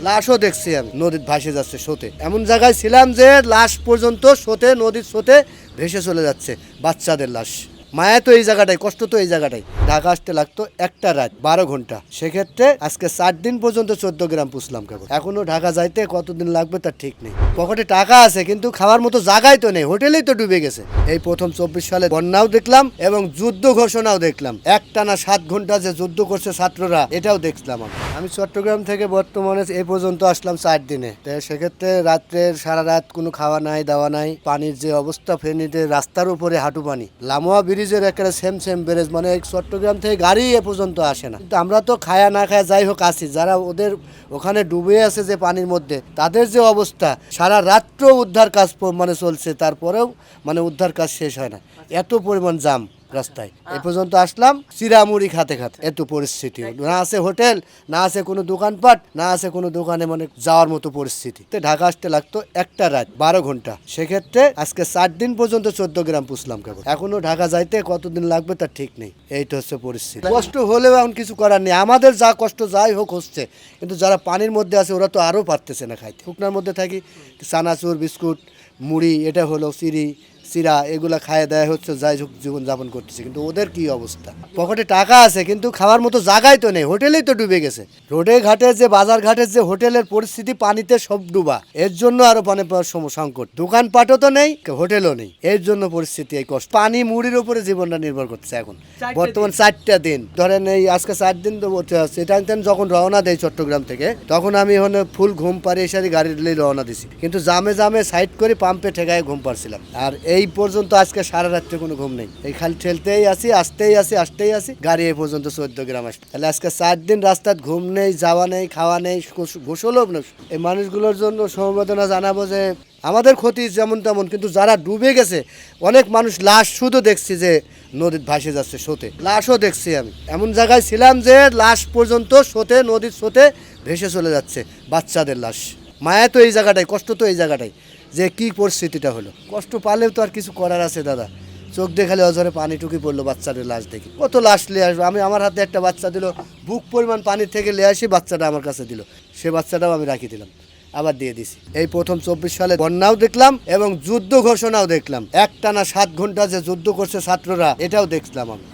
লাশও দেখছি আমি নদীর ভাসে যাচ্ছে স্রোতে। এমন জায়গায় ছিলাম যে লাশ পর্যন্ত স্রোতে, নদীর স্রোতে ভেসে চলে যাচ্ছে বাচ্চাদের লাশ। মায়া তো এই জায়গাটাই, কষ্ট তো এই জায়গাটাই। ঢাকা আসতে লাগতো একটা রাত 12 ঘন্টা, সেক্ষেত্রে আজকে 4 দিন পর্যন্ত 14 গ্রাম পুষলাম কেবল। এখনো ঢাকা যাইতে কতদিন লাগবে তার ঠিক নেই। পকেটে টাকা আছে কিন্তু খাওয়ার মতো জায়গায় তো নেই, হোটেলেই তো ডুবে গেছে। এই প্রথম 24 সালে বন্যাও দেখলাম এবং যুদ্ধ ঘোষণাও দেখলাম। একটানা 7 ঘন্টা যে যুদ্ধ করছে ছাত্ররা, এটাও দেখলাম। আমি চট্টগ্রাম থেকে বর্তমানে এই পর্যন্ত আসলাম 4 দিনে। সেক্ষেত্রে রাত্রের সারা রাত কোনো খাওয়া নাই, দাওয়া নাই। পানির যে অবস্থা, ফেনীতে রাস্তার উপরে হাঁটু পানি। লামোয়া ব্রিজের একটা সেম ব্রিজ, মানে চট্টগ্রাম থেকে গাড়ি এ পর্যন্ত আসে না। কিন্তু আমরা তো খায়া না খায়া যাই হোক আসি, যারা ওদের ওখানে ডুবে আছে যে পানির মধ্যে, তাদের যে অবস্থা, সারা রাত্র উদ্ধার কাজ মানে চলছে, তারপরেও মানে উদ্ধার কাজ শেষ হয় না, এত পরিমাণ জাম রাস্তায়। এ পর্যন্ত আসলাম চিরামুড়ি খাতে খাতে, এত পরিস্থিতি। না আছে হোটেল, না আছে কোনো দোকানপাট, না আছে কোনো দোকানে মানে যাওয়ার মতো পরিস্থিতি। ঢাকা আসতে লাগতো একটা রাত 12 ঘন্টা, সেক্ষেত্রে আজকে 4 দিন পর্যন্ত 14 গ্রাম পুষলাম কেবল। এখনো ঢাকা যাইতে কতদিন লাগবে তার ঠিক নেই। এইটা হচ্ছে পরিস্থিতি। কষ্ট হলেও এখন কিছু করার নেই, আমাদের যা কষ্ট যাই হোক হচ্ছে, কিন্তু যারা পানির মধ্যে আছে ওরা তো আরও পারতেছে না খাইতে। শুকনার মধ্যে থাকি চানাচুর, বিস্কুট, মুড়ি, এটা হলো চিরা, এগুলা খায় দেয়া হচ্ছে, যাই হোক জীবনযাপন করতেছে। কিন্তু ওদের কি অবস্থা, পকেটে টাকা আছে কিন্তু খাওয়ার মতো জায়গায় তো নেই, হোটেলেই তো ডুবে গেছে। রোডে ঘাটে যে বাজার ঘাটের যে হোটেলের পরিস্থিতি, পানিতে সব ডুবা। এর জন্য আরো পানি পাওয়ার সংকট, দোকানপাটও তো নেই, হোটেলও নেই। এর জন্য পরিস্থিতি এই কষ্ট। পানি মুড়ির উপরে জীবনটা নির্ভর করছে এখন বর্তমান 4টা দিন ধরেন। এই আজকে 4 দিন তো সেটা যখন রওনা দেয় চট্টগ্রাম থেকে, তখন আমি ওখানে ফুল ঘুম পাড়ি এসে গাড়ি রওনা দিছি, কিন্তু জামে সাইড করে পাম্পে ঠেকায় ঘুম পাড়ছিলাম। আর এই পর্যন্ত আজকে সারা রাত্রে কোনো ঘুম নেই, এই খালি ঠেলতেই আসি, আসতেই আসি, গাড়ি এই পর্যন্ত 14 গ্রাম আসে। তাহলে আজকে 4 দিন রাস্তায় ঘুম নেই, যাওয়া নেই, খাওয়া নেই, গোসলও নেই। এই মানুষগুলোর জন্য সমবেদনা জানাবো যে আমাদের ক্ষতি যেমন তেমন, কিন্তু যারা ডুবে গেছে, অনেক মানুষ লাশ শুধু দেখছি যে নদীর ভাসে যাচ্ছে স্রোতে। লাশও দেখছি আমি, এমন জায়গায় ছিলাম যে লাশ পর্যন্ত স্রোতে, নদীর স্রোতে ভেসে চলে যাচ্ছে বাচ্চাদের লাশ। মায়া তো এই জায়গাটাই, কষ্ট তো এই জায়গাটাই, যে কি পরিস্থিতিটা হলো। কষ্ট পালেও তো আর কিছু করার আছে দাদা। চোখ দেখালে অজরে পানি টুকি পড়লো বাচ্চাদের লাশ দেখি। কত লাশ নিয়ে আসবো আমি, আমার হাতে একটা বাচ্চা দিল, বুক পরিমাণ পানির থেকে নিয়ে আসি, বাচ্চাটা আমার কাছে দিল, সে বাচ্চাটাও আমি রাখি দিলাম, আবার দিয়ে দিছি। এই প্রথম 24 সালে বন্যাও দেখলাম এবং যুদ্ধ ঘোষণাও দেখলাম। একটানা 7 ঘন্টা যে যুদ্ধ করছে ছাত্ররা, এটাও দেখলাম আমি।